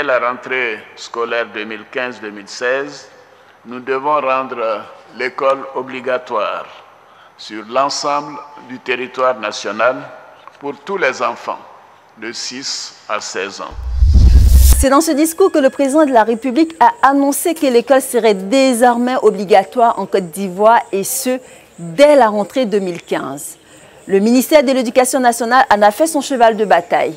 dès la rentrée scolaire 2015-2016, nous devons rendre l'école obligatoire sur l'ensemble du territoire national pour tous les enfants de 6 à 16 ans. C'est dans ce discours que le président de la République a annoncé que l'école serait désormais obligatoire en Côte d'Ivoire et ce, dès la rentrée 2015. Le ministère de l'Éducation nationale en a fait son cheval de bataille.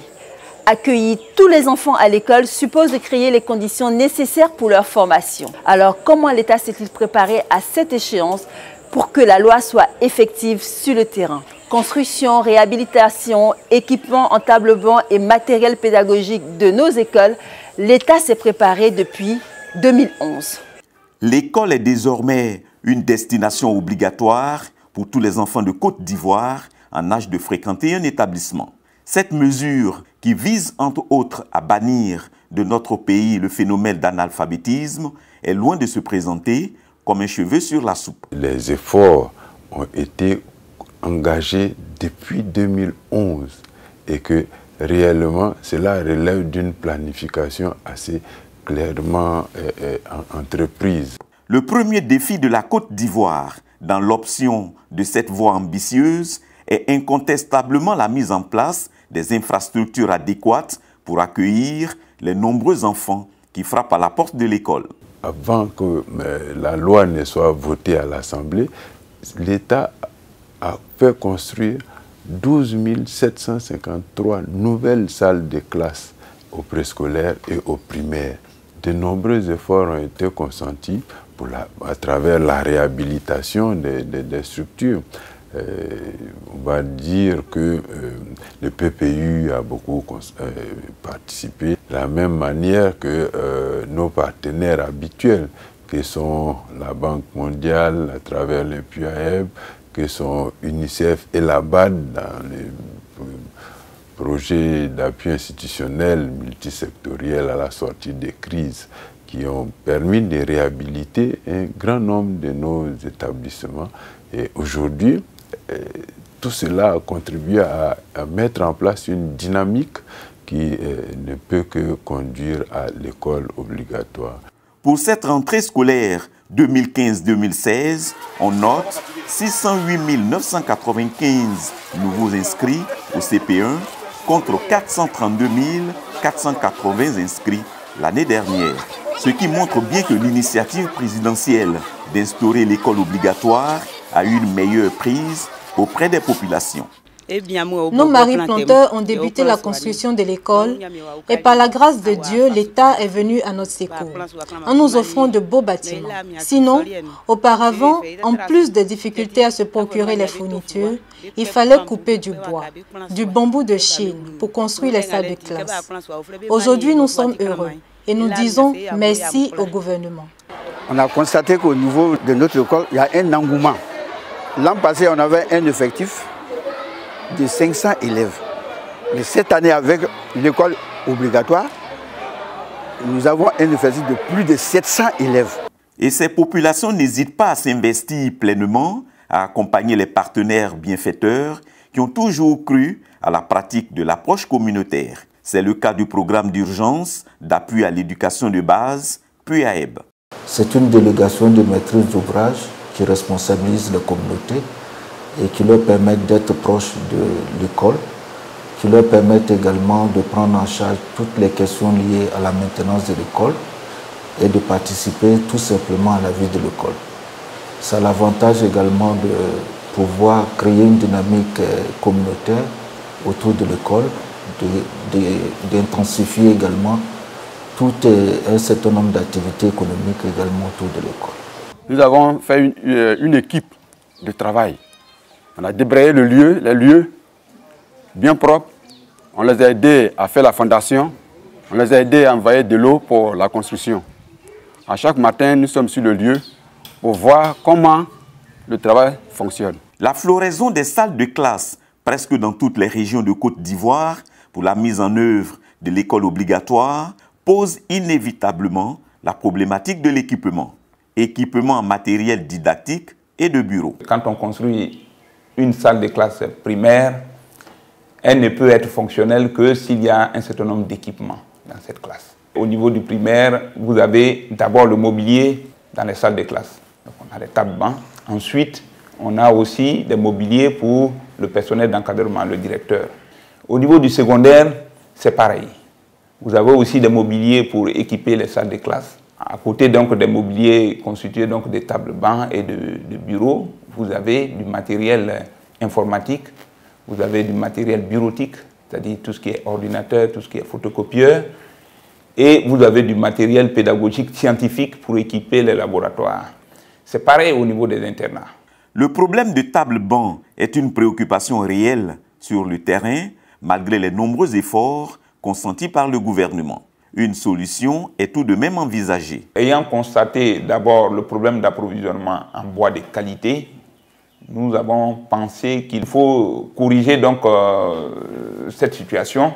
Accueillir tous les enfants à l'école suppose de créer les conditions nécessaires pour leur formation. Alors, comment l'État s'est-il préparé à cette échéance pour que la loi soit effective sur le terrain? Construction, réhabilitation, équipement en table-banc et matériel pédagogique de nos écoles, l'État s'est préparé depuis 2011. L'école est désormais une destination obligatoire pour tous les enfants de Côte d'Ivoire en âge de fréquenter un établissement. Cette mesure, qui vise entre autres à bannir de notre pays le phénomène d'analphabétisme, est loin de se présenter comme un cheveu sur la soupe. Les efforts ont été engagés depuis 2011 et que réellement cela relève d'une planification assez clairement entreprise. Le premier défi de la Côte d'Ivoire dans l'option de cette voie ambitieuse est incontestablement la mise en place des infrastructures adéquates pour accueillir les nombreux enfants qui frappent à la porte de l'école. Avant que la loi ne soit votée à l'Assemblée, l'État a fait construire 12 753 nouvelles salles de classe au préscolaire et au primaire. De nombreux efforts ont été consentis à travers la réhabilitation des structures. On va dire que le PPU a beaucoup participé, de la même manière que nos partenaires habituels, que sont la Banque mondiale à travers le PUAEB, que sont UNICEF et la BAD dans les projets d'appui institutionnel multisectoriel à la sortie des crises, qui ont permis de réhabiliter un grand nombre de nos établissements. Et aujourd'hui, tout cela a contribué à mettre en place une dynamique qui ne peut que conduire à l'école obligatoire. Pour cette rentrée scolaire 2015-2016, on note 608 995 nouveaux inscrits au CP1 contre 432 480 inscrits l'année dernière. Ce qui montre bien que l'initiative présidentielle d'instaurer l'école obligatoire a eu une meilleure prise auprès des populations. Nos maris planteurs ont débuté la construction de l'école et par la grâce de Dieu, l'État est venu à notre secours en nous offrant de beaux bâtiments. Sinon, auparavant, en plus des difficultés à se procurer les fournitures, il fallait couper du bois, du bambou de Chine pour construire les salles de classe. Aujourd'hui, nous sommes heureux et nous disons merci au gouvernement. On a constaté qu'au niveau de notre école, il y a un engouement. L'an passé, on avait un effectif de 500 élèves. Mais cette année, avec l'école obligatoire, nous avons un effectif de plus de 700 élèves. Et ces populations n'hésitent pas à s'investir pleinement, à accompagner les partenaires bienfaiteurs qui ont toujours cru à la pratique de l'approche communautaire. C'est le cas du programme d'urgence d'appui à l'éducation de base, PUAEB. C'est une délégation de maîtrise d'ouvrage qui responsabilise les communautés et qui leur permettent d'être proches de l'école, qui leur permettent également de prendre en charge toutes les questions liées à la maintenance de l'école et de participer tout simplement à la vie de l'école. Ça a l'avantage également de pouvoir créer une dynamique communautaire autour de l'école, d'intensifier également tout un certain nombre d'activités économiques également autour de l'école. Nous avons fait une équipe de travail. On a débrayé les lieux bien propres. On les a aidés à faire la fondation. On les a aidés à envoyer de l'eau pour la construction. À chaque matin, nous sommes sur le lieu pour voir comment le travail fonctionne. La floraison des salles de classe, presque dans toutes les régions de Côte d'Ivoire, pour la mise en œuvre de l'école obligatoire, pose inévitablement la problématique de l'équipement. Équipement en matériel didactique et de bureau. Quand on construit une salle de classe primaire, elle ne peut être fonctionnelle que s'il y a un certain nombre d'équipements dans cette classe. Au niveau du primaire, vous avez d'abord le mobilier dans les salles de classe. Donc on a des tables-bancs. Ensuite, on a aussi des mobiliers pour le personnel d'encadrement, le directeur. Au niveau du secondaire, c'est pareil. Vous avez aussi des mobiliers pour équiper les salles de classe. À côté donc des mobiliers constitués donc des tables-bancs et de bureaux, vous avez du matériel informatique, vous avez du matériel bureautique, c'est-à-dire tout ce qui est ordinateur, tout ce qui est photocopieur, et vous avez du matériel pédagogique scientifique pour équiper les laboratoires. C'est pareil au niveau des internats. Le problème de table-banc est une préoccupation réelle sur le terrain, malgré les nombreux efforts consentis par le gouvernement. Une solution est tout de même envisagée. Ayant constaté d'abord le problème d'approvisionnement en bois de qualité, nous avons pensé qu'il faut corriger donc cette situation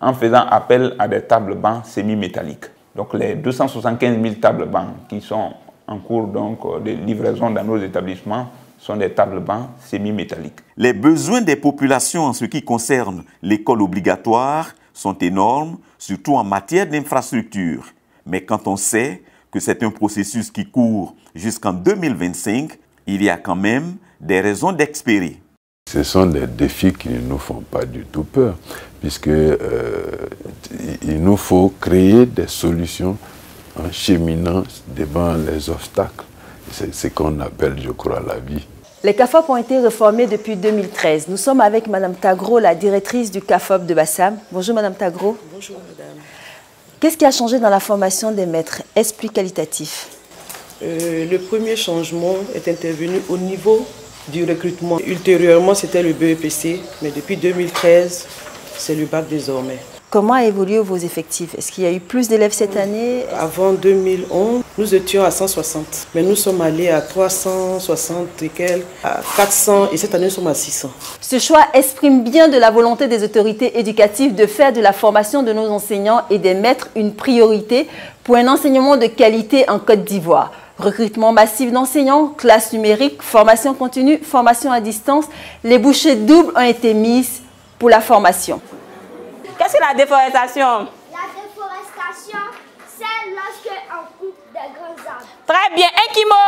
en faisant appel à des tables-bancs semi-métalliques. Donc les 275 000 tables-bancs qui sont en cours donc de livraison dans nos établissements sont des tables-bancs semi-métalliques. Les besoins des populations en ce qui concerne l'école obligatoire sont énormes, surtout en matière d'infrastructure. Mais quand on sait que c'est un processus qui court jusqu'en 2025, il y a quand même des raisons d'espérer. Ce sont des défis qui ne nous font pas du tout peur, puisqu'il nous faut créer des solutions en cheminant devant les obstacles. C'est ce qu'on appelle, je crois, la vie. Les CAFOP ont été réformés depuis 2013. Nous sommes avec Mme Tagro, la directrice du CAFOP de Bassam. Bonjour Mme Tagro. Bonjour Madame. Qu'est-ce qui a changé dans la formation des maîtres? Est-ce plus qualitatif? Le premier changement est intervenu au niveau du recrutement. Ultérieurement, c'était le BEPC, mais depuis 2013, c'est le bac désormais. Comment a évolué vos effectifs? Est-ce qu'il y a eu plus d'élèves cette année? Avant 2011, nous étions à 160, mais nous sommes allés à 360 et quelques, à 400, et cette année nous sommes à 600. Ce choix exprime bien de la volonté des autorités éducatives de faire de la formation de nos enseignants et des maîtres une priorité pour un enseignement de qualité en Côte d'Ivoire. Recrutement massif d'enseignants, classe numérique, formation continue, formation à distance, les bouchées doubles ont été mises pour la formation. Qu'est-ce que la déforestation? La déforestation, c'est lorsque on coupe des grands arbres. Très bien, Ekimo!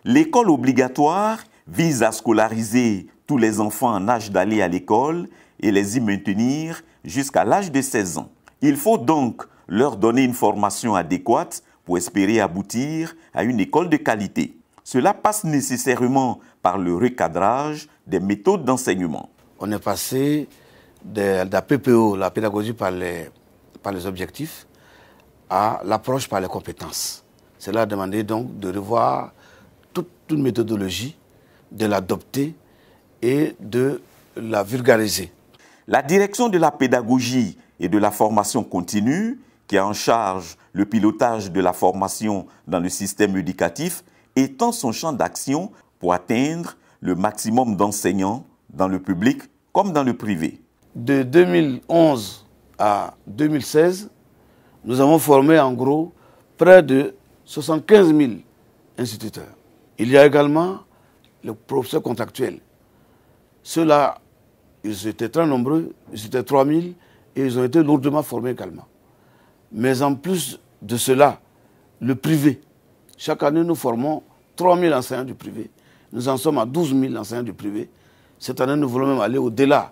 L'école obligatoire vise à scolariser tous les enfants en âge d'aller à l'école et les y maintenir jusqu'à l'âge de 16 ans. Il faut donc leur donner une formation adéquate pour espérer aboutir à une école de qualité. Cela passe nécessairement par le recadrage des méthodes d'enseignement. On est passé de la PPO, la pédagogie par les objectifs, à l'approche par les compétences. Cela a demandé donc de revoir toute méthodologie, de l'adopter et de la vulgariser. La direction de la pédagogie et de la formation continue, qui a en charge le pilotage de la formation dans le système éducatif, étend son champ d'action pour atteindre le maximum d'enseignants dans le public comme dans le privé. De 2011 à 2016, nous avons formé en gros près de 75 000 instituteurs. Il y a également les professeurs contractuels. Ceux-là, ils étaient très nombreux, ils étaient 3 000 et ils ont été lourdement formés également. Mais en plus de cela, le privé. Chaque année, nous formons 3 000 enseignants du privé. Nous en sommes à 12 000 enseignants du privé. Cette année, nous voulons même aller au-delà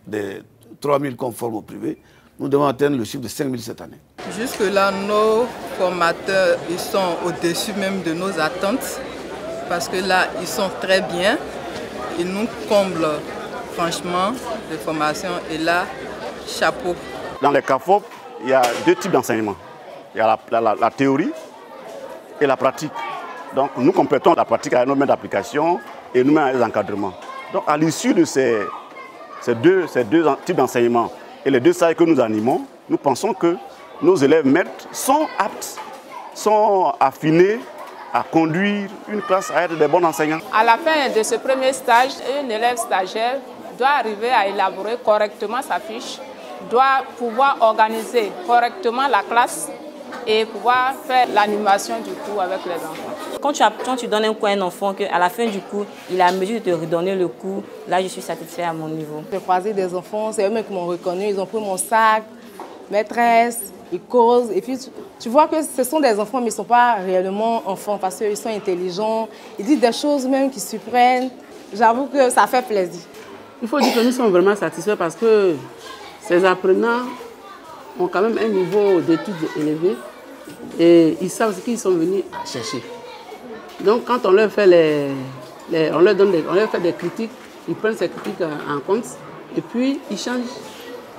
des 3 000 qu'on forme au privé. Nous devons atteindre le chiffre de 5 000 cette année. Jusque-là, nos formateurs ils sont au-dessus même de nos attentes. Parce que là, ils sont très bien. Ils nous comblent franchement de formation. Et là, chapeau. Dans les CAFOP, il y a deux types d'enseignement. Il y a la théorie et la pratique. Donc nous complétons la pratique avec nos mains d'application et nous mains d'encadrement. Donc à l'issue de ces deux types d'enseignement et les deux salles que nous animons, nous pensons que nos élèves maîtres sont aptes, sont affinés à conduire une classe à être des bons enseignants. À la fin de ce premier stage, un élève stagiaire doit arriver à élaborer correctement sa fiche, doit pouvoir organiser correctement la classe et pouvoir faire l'animation du cours avec les enfants. Quand tu donnes un cours à un enfant, qu'à la fin du cours, il a à mesure de te redonner le cours, là je suis satisfait à mon niveau. J'ai croisé des enfants, c'est eux-mêmes qui m'ont reconnu, ils ont pris mon sac, maîtresse, ils causent. Et puis tu vois que ce sont des enfants, mais ils ne sont pas réellement enfants parce qu'ils sont intelligents, ils disent des choses même qui surprennent. J'avoue que ça fait plaisir. Il faut dire que nous sommes vraiment satisfaits parce que ces apprenants ont quand même un niveau d'études élevé et ils savent ce qu'ils sont venus chercher. Donc quand on leur fait on leur fait des critiques, ils prennent ces critiques en compte et puis ils changent.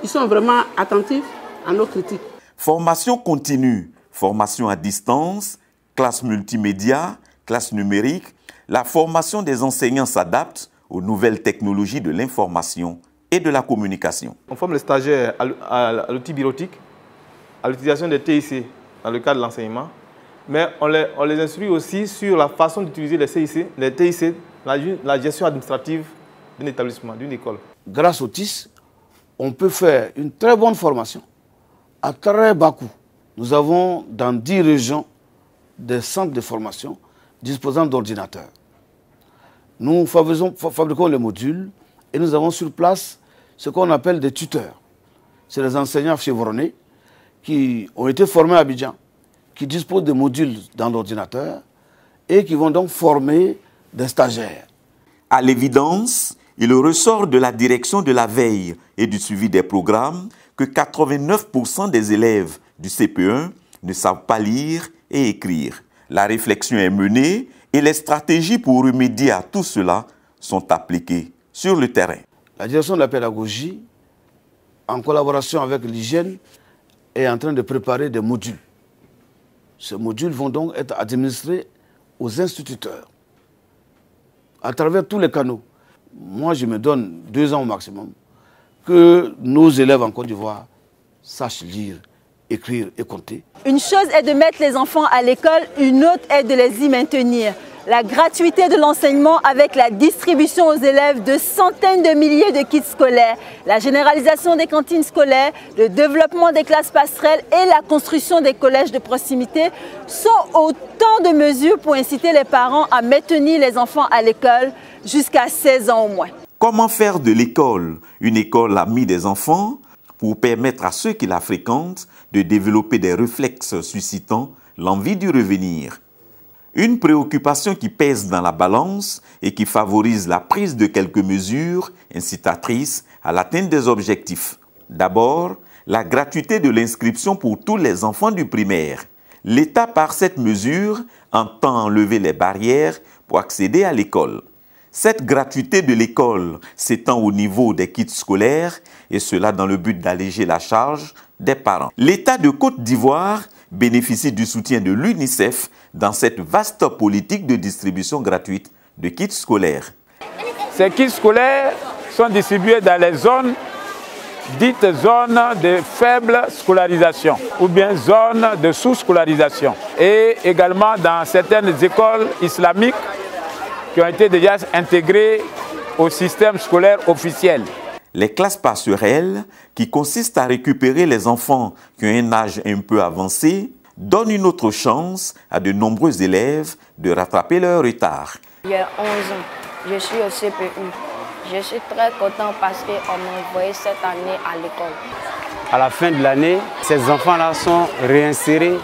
Ils sont vraiment attentifs à nos critiques. Formation continue, formation à distance, classe multimédia, classe numérique. La formation des enseignants s'adapte aux nouvelles technologies de l'information et de la communication. On forme les stagiaires à l'outil bureautique, à l'utilisation des TIC dans le cadre de l'enseignement, mais on les instruit aussi sur la façon d'utiliser les TIC, la gestion administrative d'un établissement, d'une école. Grâce au TIC, on peut faire une très bonne formation à très bas coût. Nous avons dans 10 régions des centres de formation disposant d'ordinateurs. Nous fabriquons les modules et nous avons sur place ce qu'on appelle des tuteurs. C'est les enseignants chevronnés qui ont été formés à Abidjan, qui disposent de modules dans l'ordinateur et qui vont donc former des stagiaires. À l'évidence, il ressort de la direction de la veille et du suivi des programmes que 89% des élèves du CP1 ne savent pas lire et écrire. La réflexion est menée et les stratégies pour remédier à tout cela sont appliquées sur le terrain. La direction de la pédagogie, en collaboration avec l'hygiène, est en train de préparer des modules. Ces modules vont donc être administrés aux instituteurs à travers tous les canaux. Moi, je me donne 2 ans au maximum que nos élèves en Côte d'Ivoire sachent lire, écrire et compter. Une chose est de mettre les enfants à l'école, une autre est de les y maintenir. La gratuité de l'enseignement avec la distribution aux élèves de centaines de milliers de kits scolaires, la généralisation des cantines scolaires, le développement des classes passerelles et la construction des collèges de proximité sont autant de mesures pour inciter les parents à maintenir les enfants à l'école jusqu'à 16 ans au moins. Comment faire de l'école une école amie des enfants pour permettre à ceux qui la fréquentent de développer des réflexes suscitant l'envie d'y revenir? Une préoccupation qui pèse dans la balance et qui favorise la prise de quelques mesures incitatrices à l'atteinte des objectifs. D'abord, la gratuité de l'inscription pour tous les enfants du primaire. L'État, par cette mesure, entend enlever les barrières pour accéder à l'école. Cette gratuité de l'école s'étend au niveau des kits scolaires et cela dans le but d'alléger la charge des parents. L'État de Côte d'Ivoire bénéficie du soutien de l'UNICEF dans cette vaste politique de distribution gratuite de kits scolaires. Ces kits scolaires sont distribués dans les zones dites zones de faible scolarisation ou bien zones de sous-scolarisation et également dans certaines écoles islamiques qui ont été déjà intégrées au système scolaire officiel. Les classes passerelles, qui consistent à récupérer les enfants qui ont un âge un peu avancé, donnent une autre chance à de nombreux élèves de rattraper leur retard. J'ai 11 ans, je suis au CP1. Je suis très content parce qu'on m'a envoyé cette année à l'école. À la fin de l'année, ces enfants-là sont réinsérés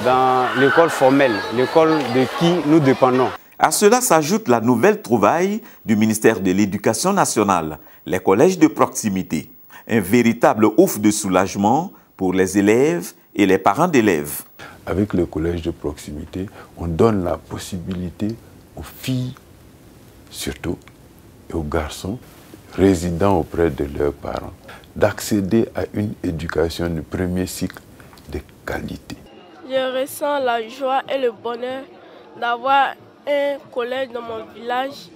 dans l'école formelle, l'école de qui nous dépendons. À cela s'ajoute la nouvelle trouvaille du ministère de l'Éducation nationale, les collèges de proximité. Un véritable ouf de soulagement pour les élèves et les parents d'élèves. Avec le collège de proximité, on donne la possibilité aux filles, surtout, et aux garçons résidant auprès de leurs parents, d'accéder à une éducation de premier cycle de qualité. Je ressens la joie et le bonheur d'avoir un collège dans mon village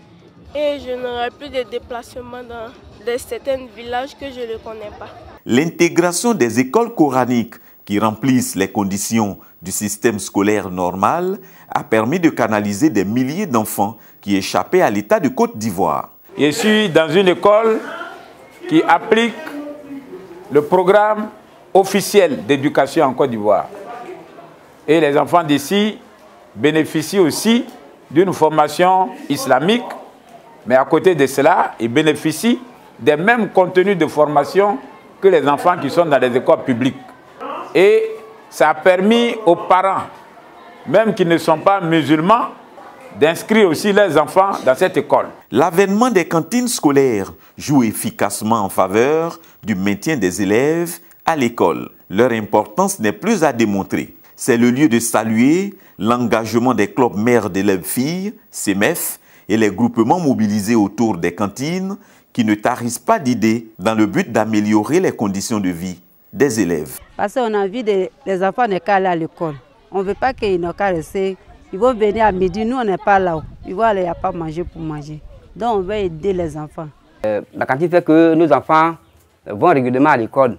et je n'aurai plus de déplacements dans certains villages que je ne connais pas. L'intégration des écoles coraniques qui remplissent les conditions du système scolaire normal a permis de canaliser des milliers d'enfants qui échappaient à l'État de Côte d'Ivoire. Je suis dans une école qui applique le programme officiel d'éducation en Côte d'Ivoire. Et les enfants d'ici bénéficient aussi d'une formation islamique, mais à côté de cela, ils bénéficient des mêmes contenus de formation que les enfants qui sont dans les écoles publiques. Et ça a permis aux parents, même qui ne sont pas musulmans, d'inscrire aussi leurs enfants dans cette école. L'avènement des cantines scolaires joue efficacement en faveur du maintien des élèves à l'école. Leur importance n'est plus à démontrer. C'est le lieu de saluer l'engagement des clubs mères d'élèves filles, CEMEF, et les groupements mobilisés autour des cantines qui ne tarissent pas d'idées dans le but d'améliorer les conditions de vie des élèves. Parce qu'on a envie des enfants n'est qu'à aller à l'école. On ne veut pas qu'ils n'ont qu'à rester. Ils vont venir à midi, nous on n'est pas là. Ils vont aller, il n'y a pas manger pour manger. Donc on va aider les enfants. La cantine fait que nos enfants vont régulièrement à l'école.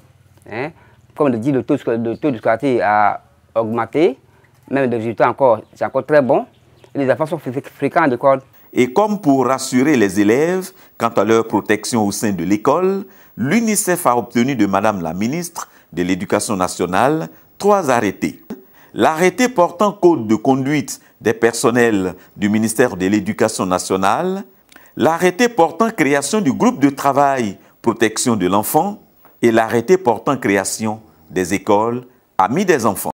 Hein. Comme on dit, le taux de scolarité a augmenté. Même le résultat c'est encore très bon. Et les enfants sont fréquents à l'école. Et comme pour rassurer les élèves quant à leur protection au sein de l'école, l'UNICEF a obtenu de Madame la ministre de l'Éducation nationale 3 arrêtés. L'arrêté portant code de conduite des personnels du ministère de l'Éducation nationale, l'arrêté portant création du groupe de travail protection de l'enfant et l'arrêté portant création des écoles amies des enfants.